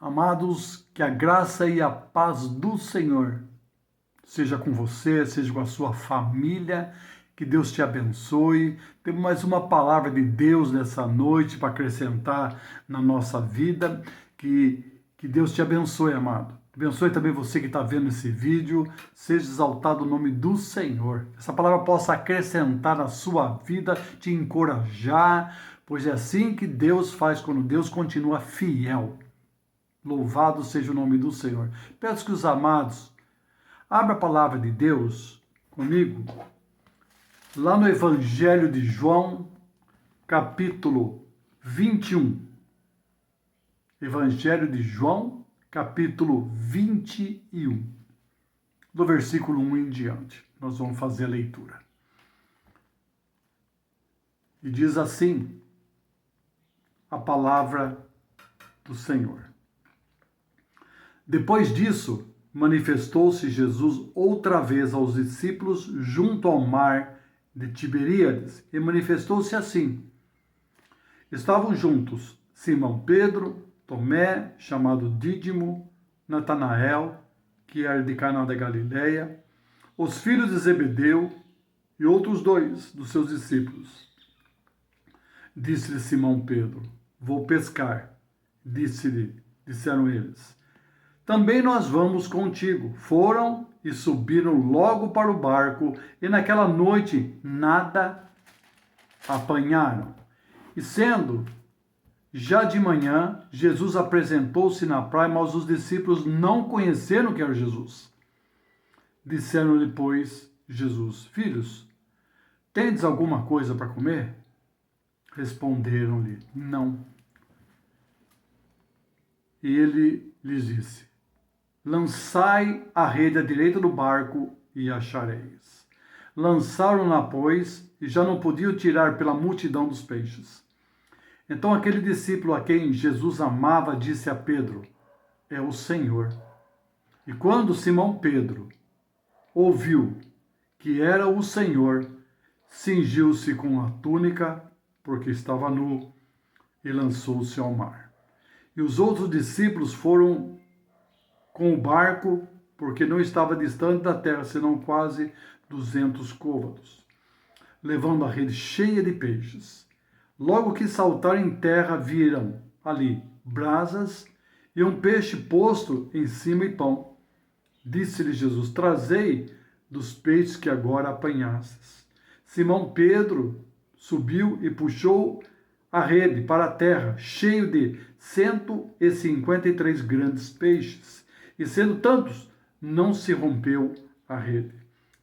Amados, que a graça e a paz do Senhor seja com você, seja com a sua família, que Deus te abençoe. Temos mais uma palavra de Deus nessa noite para acrescentar na nossa vida. Que Deus te abençoe, amado. Abençoe também você que está vendo esse vídeo. Seja exaltado o nome do Senhor. Essa palavra possa acrescentar na sua vida, te encorajar, pois é assim que Deus faz quando Deus continua fiel. Louvado seja o nome do Senhor. Peço que os amados abra a palavra de Deus comigo, lá no Evangelho de João, capítulo 21. Evangelho de João, capítulo 21. Do versículo 1 em diante. Nós vamos fazer a leitura. E diz assim a palavra do Senhor. Depois disso, manifestou-se Jesus outra vez aos discípulos junto ao mar de Tiberíades, e manifestou-se assim. Estavam juntos Simão Pedro, Tomé, chamado Dídimo, Natanael, que era de Caná da Galileia, os filhos de Zebedeu e outros dois dos seus discípulos. Disse-lhe Simão Pedro, vou pescar. Disseram eles, também nós vamos contigo. Foram e subiram logo para o barco, e naquela noite nada apanharam. E sendo já de manhã, Jesus apresentou-se na praia, mas os discípulos não conheceram que era Jesus. Disseram-lhe, pois, Jesus, filhos, tendes alguma coisa para comer? Responderam-lhe, não. E ele lhes disse, lançai a rede à direita do barco e achareis. Lançaram-na, pois, e já não podiam tirar pela multidão dos peixes. Então aquele discípulo a quem Jesus amava disse a Pedro, é o Senhor. E quando Simão Pedro ouviu que era o Senhor, cingiu-se com a túnica, porque estava nu, e lançou-se ao mar. E os outros discípulos foram com o barco, porque não estava distante da terra, senão quase 200 côvados, levando a rede cheia de peixes. Logo que saltaram em terra, viram ali brasas e um peixe posto em cima e pão. Disse-lhe Jesus, trazei dos peixes que agora apanhastes. Simão Pedro subiu e puxou a rede para a terra, cheio de 153 grandes peixes. E sendo tantos, não se rompeu a rede.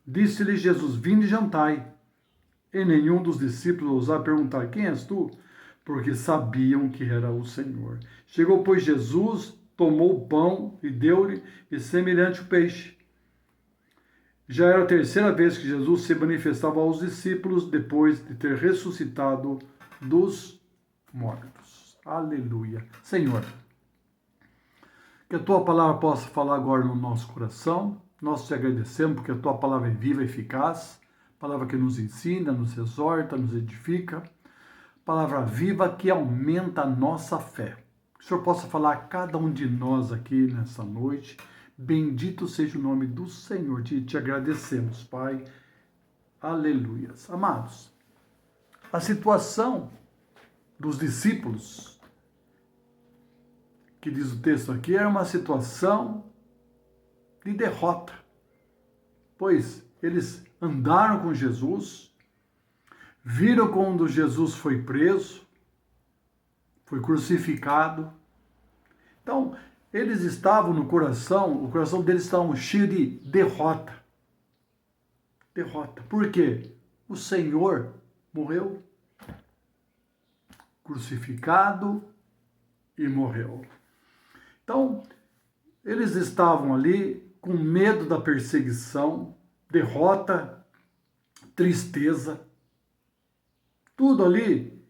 Disse-lhe Jesus, vinde e jantai. E nenhum dos discípulos ousava perguntar, quem és tu? Porque sabiam que era o Senhor. Chegou, pois, Jesus, tomou o pão e deu-lhe, e semelhante o peixe. Já era a terceira vez que Jesus se manifestava aos discípulos, depois de ter ressuscitado dos mortos. Aleluia. Senhor, que a Tua palavra possa falar agora no nosso coração. Nós te agradecemos porque a Tua palavra é viva e eficaz, palavra que nos ensina, nos exorta, nos edifica, palavra viva que aumenta a nossa fé. Que o Senhor possa falar a cada um de nós aqui nessa noite. Bendito seja o nome do Senhor. Te agradecemos, Pai. Aleluias. Amados, a situação dos discípulos, que diz o texto aqui, era uma situação de derrota, pois eles andaram com Jesus, viram quando Jesus foi preso, foi crucificado. Então, eles estavam no coração, o coração deles estava cheio de derrota. Derrota. Por quê? O Senhor morreu, crucificado e morreu. Então, eles estavam ali com medo da perseguição, derrota, tristeza. Tudo ali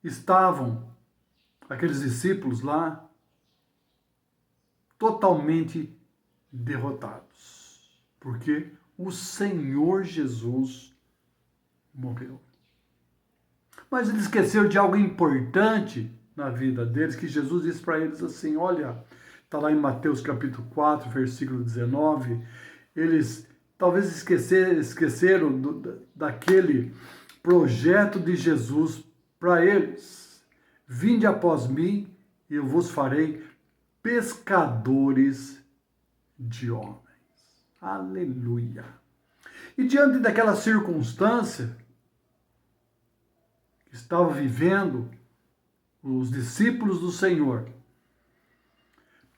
estavam aqueles discípulos lá totalmente derrotados, porque o Senhor Jesus morreu. Mas eles esqueceram de algo importante na vida deles, que Jesus disse para eles assim, olha, está lá em Mateus capítulo 4, versículo 19, eles talvez esqueceram daquele projeto de Jesus para eles. Vinde após mim e eu vos farei pescadores de homens. Aleluia. E diante daquela circunstância que estavam vivendo os discípulos do Senhor,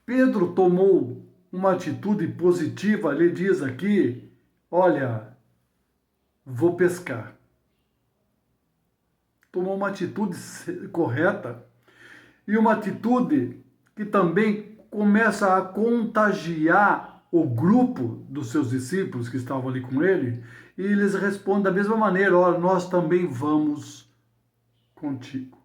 Pedro tomou uma atitude positiva. Ele diz aqui, olha, vou pescar. Tomou uma atitude correta e uma atitude que também começa a contagiar o grupo dos seus discípulos que estavam ali com ele, e eles respondem da mesma maneira, olha, nós também vamos contigo.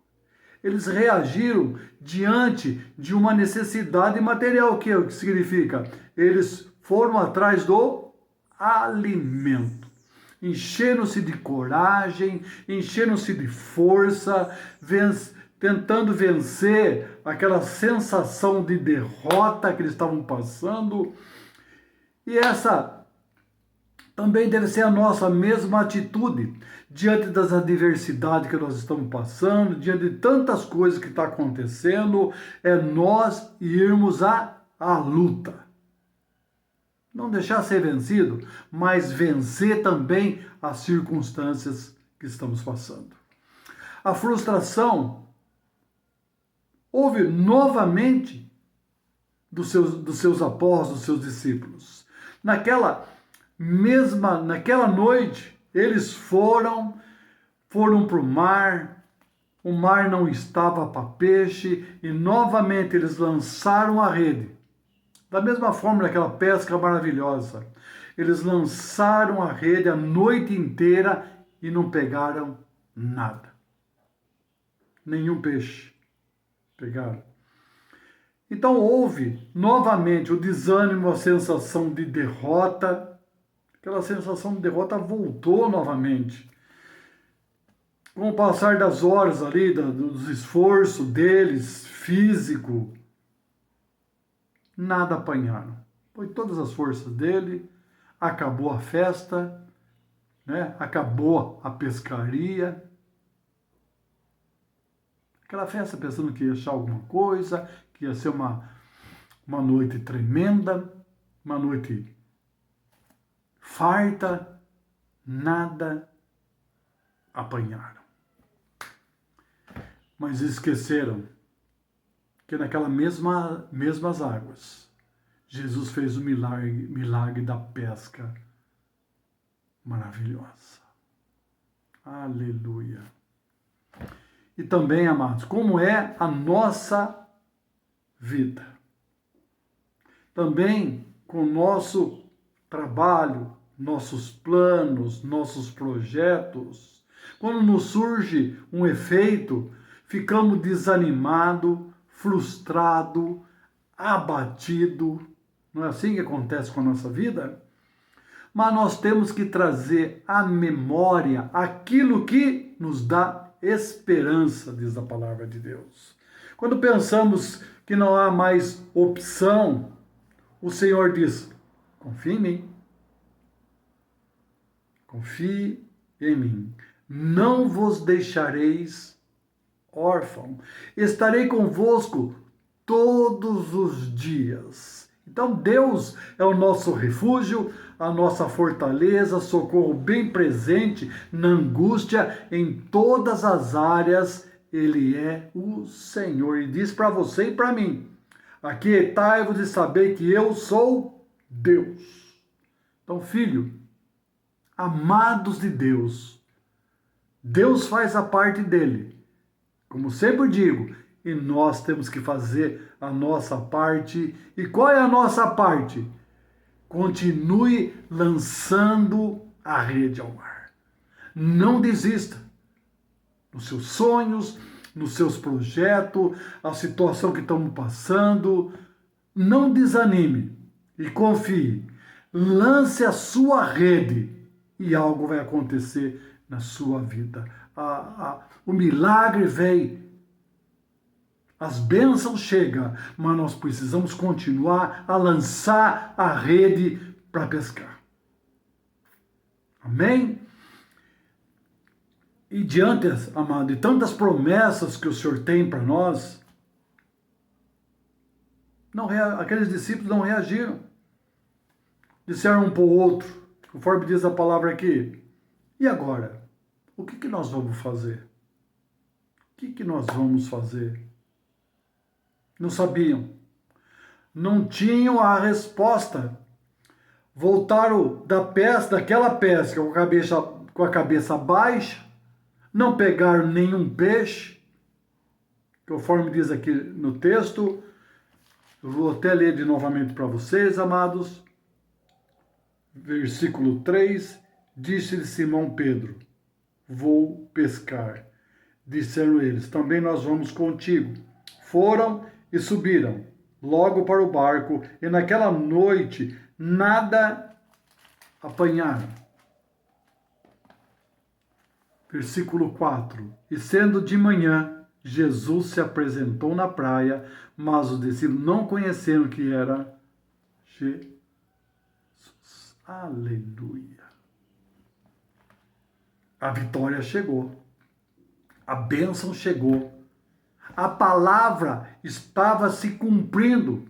Eles reagiram diante de uma necessidade material. O que significa? Eles foram atrás do alimento. Encheram-se de coragem, encheram-se de força, tentando vencer aquela sensação de derrota que eles estavam passando. E essa também deve ser a nossa mesma atitude diante das adversidades que nós estamos passando, diante de tantas coisas que estão acontecendo, é nós irmos à luta. Não deixar ser vencido, mas vencer também as circunstâncias que estamos passando. A frustração houve novamente dos seus apóstolos, dos seus discípulos. Naquela noite, eles foram para o mar não estava para peixe, e novamente eles lançaram a rede. Da mesma forma daquela pesca maravilhosa, eles lançaram a rede a noite inteira e não pegaram nada. Nenhum peixe pegaram. Então houve novamente o desânimo, a sensação de derrota. Aquela sensação de derrota voltou novamente. Com o passar das horas ali, dos esforços deles, físico, nada apanharam. Foi todas as forças dele, acabou a festa, né? Acabou a pescaria. Aquela festa pensando que ia achar alguma coisa, que ia ser uma noite tremenda, uma noite farta, nada apanharam. Mas esqueceram que naquelas mesmas águas, Jesus fez o milagre da pesca maravilhosa. Aleluia. E também, amados, como é a nossa vida. Também com o nosso trabalho, nossos planos, nossos projetos. Quando nos surge um efeito, ficamos desanimados, frustrados, abatidos. Não é assim que acontece com a nossa vida? Mas nós temos que trazer à memória aquilo que nos dá esperança, diz a palavra de Deus. Quando pensamos que não há mais opção, o Senhor diz, confie em mim. Confie em mim. Não vos deixareis órfão. Estarei convosco todos os dias. Então Deus é o nosso refúgio, a nossa fortaleza, socorro bem presente na angústia, em todas as áreas. Ele é o Senhor. E diz para você e para mim, aquietai-vos de saber que eu sou Deus. Então, filho, amados de Deus, Deus faz a parte dele. Como sempre digo, e nós temos que fazer a nossa parte. E qual é a nossa parte? Continue lançando a rede ao mar. Não desista nos seus sonhos, nos seus projetos, a situação que estamos passando. Não desanime e confie. Lance a sua rede e algo vai acontecer na sua vida. O milagre vem As bênçãos chegam, mas nós precisamos continuar a lançar a rede para pescar. Amém? E diante, amado, de tantas promessas que o Senhor tem para nós, aqueles discípulos não reagiram. Disseram um para o outro, conforme diz a palavra aqui, e agora? O que nós vamos fazer? O que nós vamos fazer? Não sabiam. Não tinham a resposta. Voltaram daquela pesca com a cabeça baixa, não pegaram nenhum peixe, conforme diz aqui no texto. Eu vou até ler novamente para vocês, amados. Versículo 3, disse-lhe Simão Pedro, vou pescar. Disseram eles, também nós vamos contigo. Foram e subiram logo para o barco, e naquela noite nada apanharam. Versículo 4, e sendo de manhã, Jesus se apresentou na praia, mas os discípulos não conheceram que era Jesus. Aleluia. A vitória chegou. A bênção chegou. A palavra estava se cumprindo.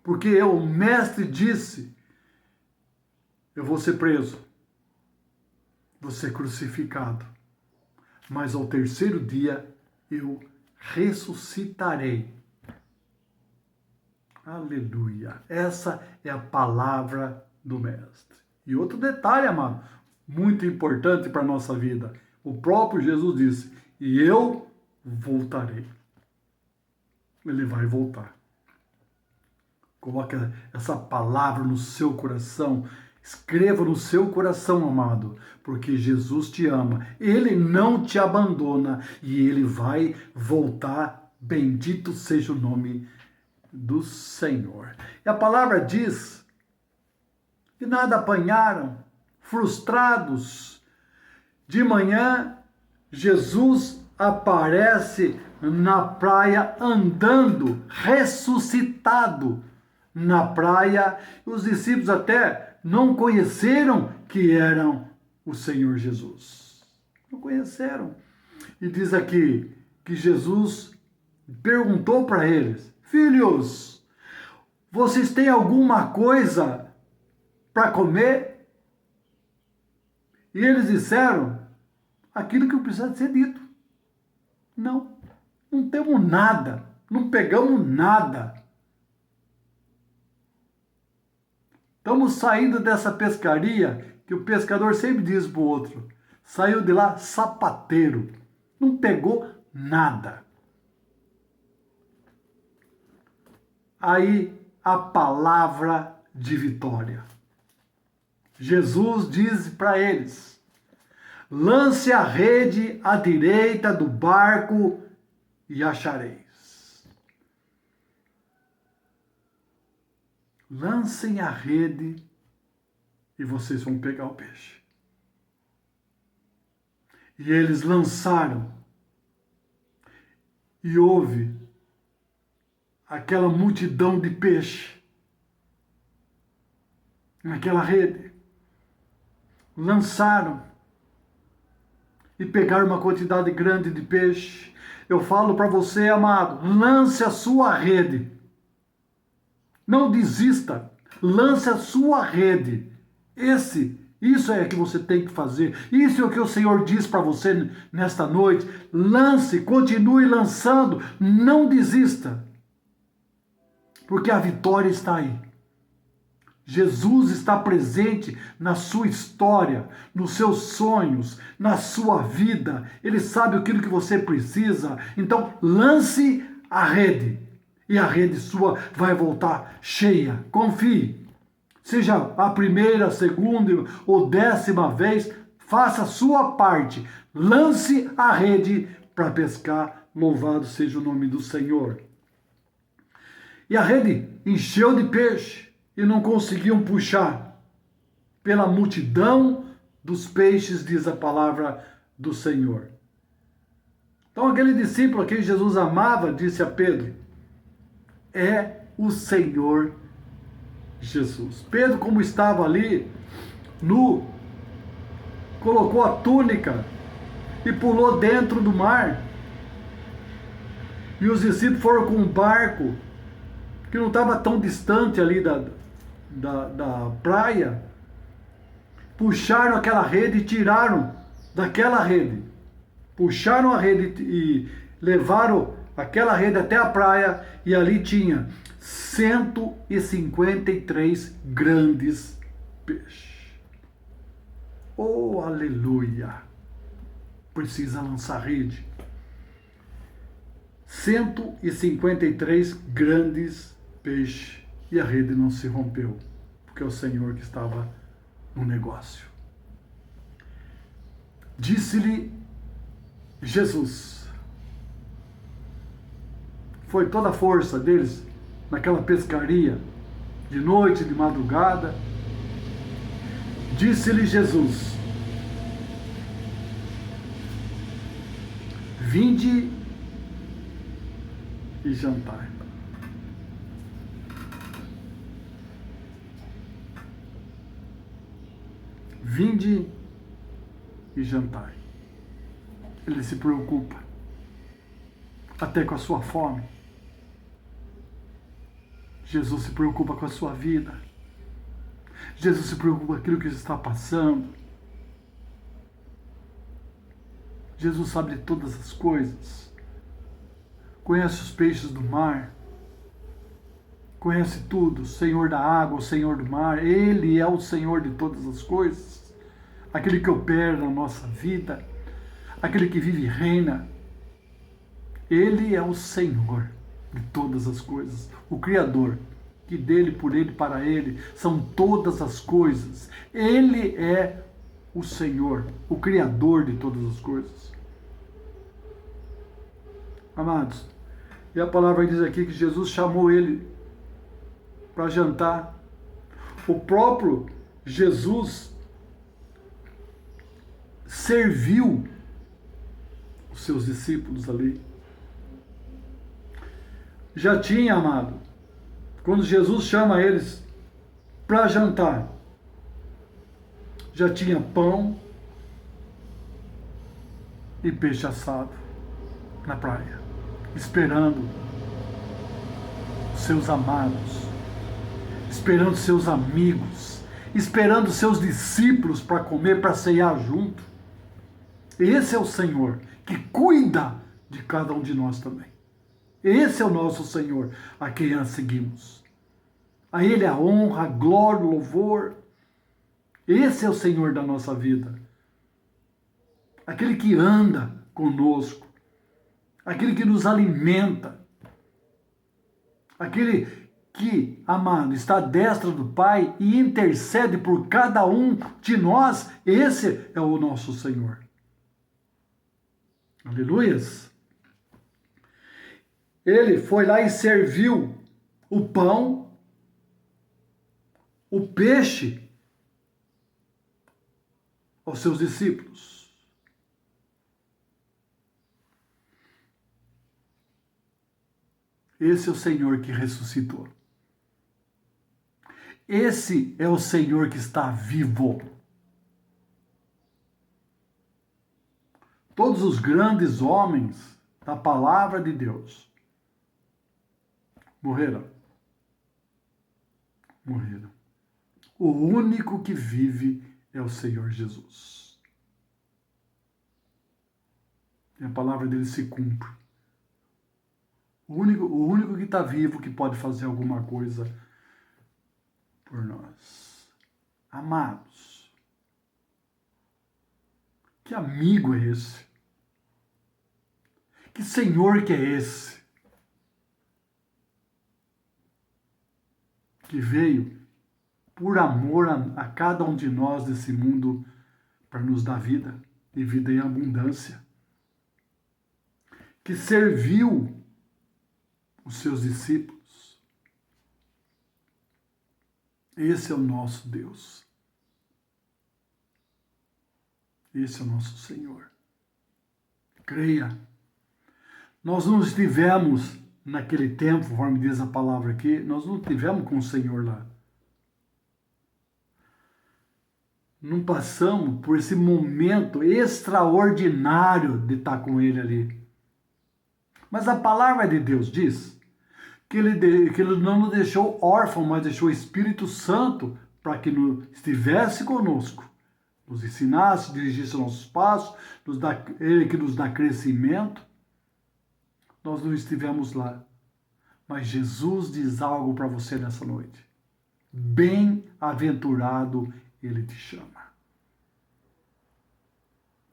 Porque o mestre disse, eu vou ser preso, vou ser crucificado, mas ao terceiro dia eu ressuscitarei. Aleluia. Essa é a palavra do mestre. E outro detalhe, amado, muito importante para a nossa vida. O próprio Jesus disse, e eu voltarei. Ele vai voltar. Coloque essa palavra no seu coração. Escreva no seu coração, amado, porque Jesus te ama. Ele não te abandona e ele vai voltar. Bendito seja o nome do Senhor. E a palavra diz que nada apanharam, frustrados. De manhã, Jesus aparece na praia andando, ressuscitado na praia. Os discípulos até não conheceram que eram o Senhor Jesus. Não conheceram. E diz aqui que Jesus perguntou para eles, filhos, vocês têm alguma coisa para comer? E eles disseram aquilo que precisa ser dito. Não temos nada, não pegamos nada. Estamos saindo dessa pescaria que o pescador sempre diz para o outro. Saiu de lá sapateiro, não pegou nada. Aí a palavra de vitória. Jesus diz para eles, lance a rede à direita do barco e achareis. Lancem a rede e vocês vão pegar o peixe. E eles lançaram. E houve aquela multidão de peixe naquela rede. Lançaram e pegaram uma quantidade grande de peixe. Eu falo para você, amado, lance a sua rede. Não desista. Lance a sua rede. Isso é o que você tem que fazer. Isso é o que o Senhor diz para você nesta noite. Lance, continue lançando. Não desista. Porque a vitória está aí. Jesus está presente na sua história, nos seus sonhos, na sua vida. Ele sabe aquilo que você precisa. Então, lance a rede. E a rede sua vai voltar cheia. Confie. Seja a primeira, a segunda ou 10ª vez, faça a sua parte. Lance a rede para pescar. Louvado seja o nome do Senhor. E a rede encheu de peixe. E não conseguiam puxar pela multidão dos peixes, diz a palavra do Senhor. Então aquele discípulo a quem Jesus amava disse a Pedro: é o Senhor Jesus. Pedro, como estava ali, nu, colocou a túnica e pulou dentro do mar. E os discípulos foram com um barco que não estava tão distante ali da praia, puxaram aquela rede e tiraram daquela rede. Puxaram a rede e levaram aquela rede até a praia, e ali tinha 153 grandes peixes. Oh, aleluia! Precisa lançar rede. 153 grandes peixes, e a rede não se rompeu, porque é o Senhor que estava no negócio. Disse-lhe Jesus, foi toda a força deles naquela pescaria, de noite, de madrugada. Disse-lhe Jesus: vinde e jantai. Vinde e jantai. Ele se preocupa até com a sua fome. Jesus se preocupa com a sua vida. Jesus se preocupa com aquilo que você está passando. Jesus sabe de todas as coisas. Conhece os peixes do mar. Conhece tudo. O Senhor da água, o Senhor do mar. Ele é o Senhor de todas as coisas. Aquele que opera na nossa vida. Aquele que vive e reina. Ele é o Senhor de todas as coisas. O Criador. Que dele, por ele, para ele são todas as coisas. Ele é o Senhor, o Criador de todas as coisas. Amados, e a palavra diz aqui que Jesus chamou ele para jantar. O próprio Jesus serviu os seus discípulos ali. Já tinha, amado, quando Jesus chama eles para jantar, já tinha pão e peixe assado na praia, esperando seus amados, esperando seus amigos, esperando seus discípulos para comer, para ceiar junto. Esse é o Senhor que cuida de cada um de nós também. Esse é o nosso Senhor, a quem nós seguimos. A Ele a honra, a glória, o louvor. Esse é o Senhor da nossa vida. Aquele que anda conosco. Aquele que nos alimenta. Aquele que, amado, está à destra do Pai e intercede por cada um de nós. Esse é o nosso Senhor. Aleluias. Ele foi lá e serviu o pão, o peixe aos seus discípulos. Esse é o Senhor que ressuscitou. Esse é o Senhor que está vivo. Todos os grandes homens da palavra de Deus morreram. Morreram. O único que vive é o Senhor Jesus. E a palavra dele se cumpre. O único que está vivo que pode fazer alguma coisa por nós. Amados, que amigo é esse? Que Senhor que é esse? Que veio por amor a cada um de nós desse mundo para nos dar vida e vida em abundância. Que serviu os seus discípulos. Esse é o nosso Deus. Esse é o nosso Senhor. Creia Nós não estivemos naquele tempo, conforme diz a palavra aqui, nós não estivemos com o Senhor lá. Não passamos por esse momento extraordinário de estar com Ele ali. Mas a palavra de Deus diz que ele não nos deixou órfão, mas deixou o Espírito Santo para que estivesse conosco, nos ensinasse, dirigisse os nossos passos, Ele que nos dá crescimento. Nós não estivemos lá, mas Jesus diz algo para você nessa noite. Bem-aventurado Ele te chama.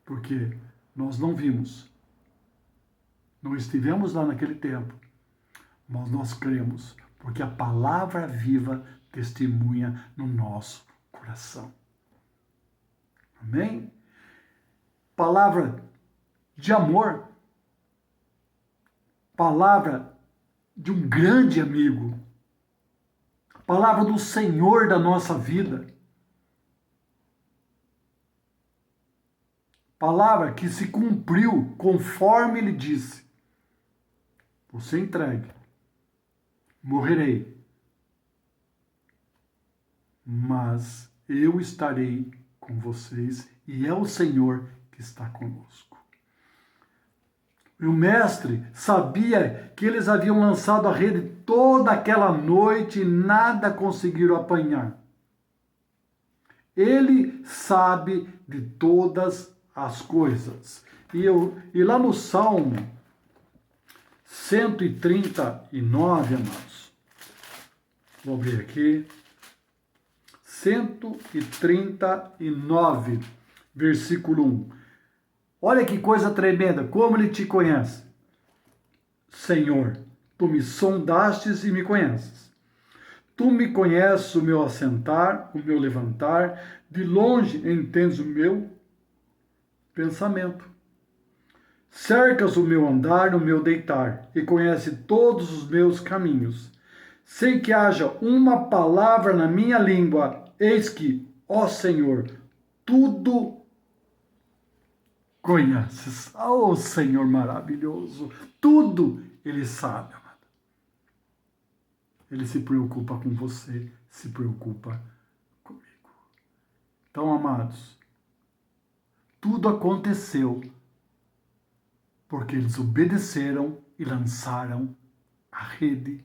Porque nós não vimos, não estivemos lá naquele tempo, mas nós cremos, porque a palavra viva testemunha no nosso coração. Amém? Palavra de amor, palavra de um grande amigo, palavra do Senhor da nossa vida, palavra que se cumpriu conforme Ele disse. Você entregue, morrerei, mas eu estarei com vocês e é o Senhor que está conosco. E o mestre sabia que eles haviam lançado a rede toda aquela noite e nada conseguiram apanhar. Ele sabe de todas as coisas. E lá no Salmo 139, amados, vou abrir aqui, 139, versículo 1. Olha que coisa tremenda, como Ele te conhece. Senhor, Tu me sondastes e me conheces. Tu me conheces o meu assentar, o meu levantar, de longe entendes o meu pensamento. Cercas o meu andar, o meu deitar, e conhece todos os meus caminhos. Sem que haja uma palavra na minha língua, eis que, ó Senhor, tudo conheces. Ó Senhor maravilhoso, tudo Ele sabe, amado. Ele se preocupa com você, se preocupa comigo. Então, amados, tudo aconteceu porque eles obedeceram e lançaram a rede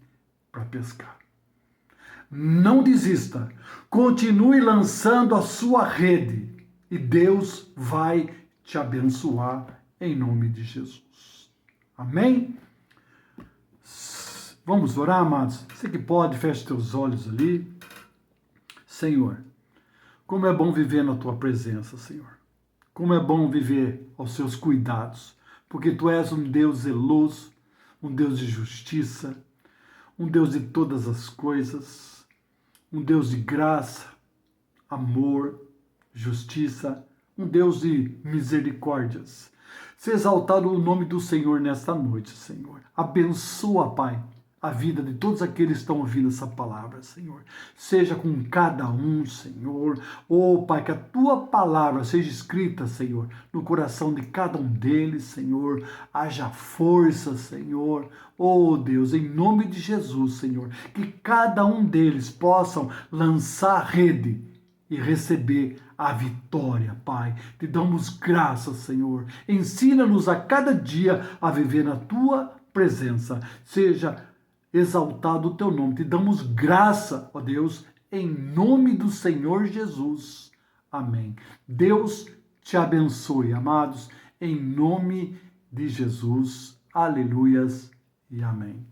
para pescar. Não desista, continue lançando a sua rede e Deus vai te abençoar em nome de Jesus. Amém? Vamos orar, amados? Você que pode, feche teus olhos ali. Senhor, como é bom viver na tua presença, Senhor. Como é bom viver aos seus cuidados, porque tu és um Deus zeloso, um Deus de justiça, um Deus de todas as coisas, um Deus de graça, amor, justiça, um Deus de misericórdias. Seja exaltado o nome do Senhor nesta noite, Senhor. Abençoa, Pai, a vida de todos aqueles que estão ouvindo essa palavra, Senhor. Seja com cada um, Senhor. Oh, Pai, que a Tua palavra seja escrita, Senhor, no coração de cada um deles, Senhor. Haja força, Senhor. Oh, Deus, em nome de Jesus, Senhor, que cada um deles possam lançar a rede e receber a vitória, Pai. Te damos graças, Senhor. Ensina-nos a cada dia a viver na Tua presença. Seja exaltado o Teu nome. Te damos graça, ó Deus, em nome do Senhor Jesus. Amém. Deus te abençoe, amados, em nome de Jesus. Aleluias e amém.